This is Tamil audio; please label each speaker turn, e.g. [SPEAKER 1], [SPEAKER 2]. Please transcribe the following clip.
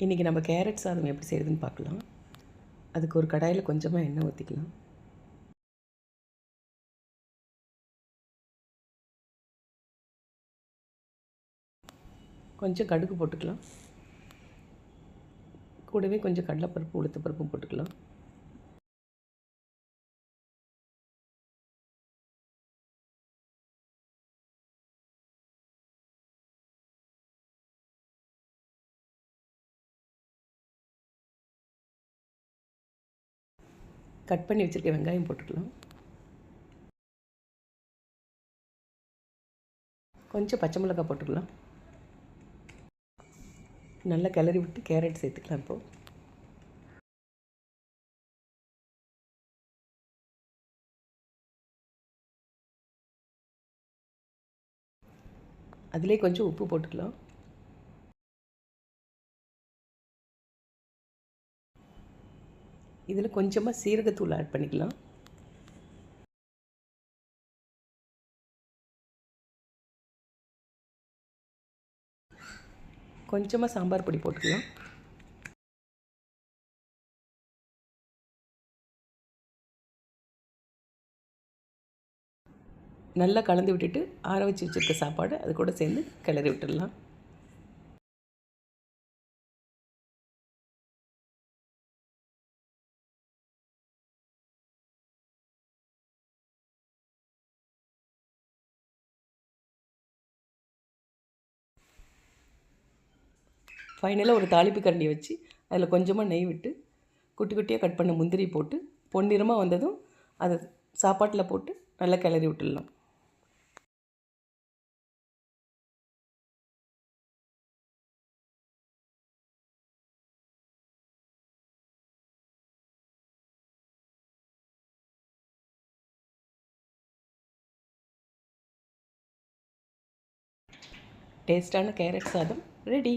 [SPEAKER 1] இன்றைக்கி நம்ம கேரட் சாதம் எப்படி செய்கிறதுன்னு பார்க்கலாம். அதுக்கு ஒரு கடாயில் கொஞ்சமாக எண்ணெய் ஊற்றிக்கலாம். கொஞ்சம் கடுகு போட்டுக்கலாம். கூடவே கொஞ்சம் கடலைப்பருப்பு உளுத்தப்பருப்பும் போட்டுக்கலாம். கட் பண்ணி வச்சுருக்க வெங்காயம் போட்டுக்கலாம். கொஞ்சம் பச்சை மிளகாய் போட்டுக்கலாம். நல்லா கிளறி விட்டு கேரட் சேர்த்துக்கலாம். இப்போது அதிலே கொஞ்சம் உப்பு போட்டுக்கலாம். இதில் கொஞ்சமாக சீரகத்தூள் ஆட் பண்ணிக்கலாம். கொஞ்சமாக சாம்பார் பொடி போட்டுக்கலாம். நல்லா கலந்து விட்டுட்டு ஆற வச்சு வச்சுருக்க சாப்பாடு அது கூட சேர்ந்து கிளறி விட்டுடலாம். ஃபைனலாக ஒரு தாளிப்பு கரண்டியை வச்சு அதில் கொஞ்சமாக நெய் விட்டு குட்டி குட்டியாக கட் பண்ண முந்திரி போட்டு பொன்னிறமாக வந்ததும் அதை சாப்பாட்டில் போட்டு நல்லா கிளறி விட்டுடலாம். டேஸ்டான கேரட் சாதம் ரெடி.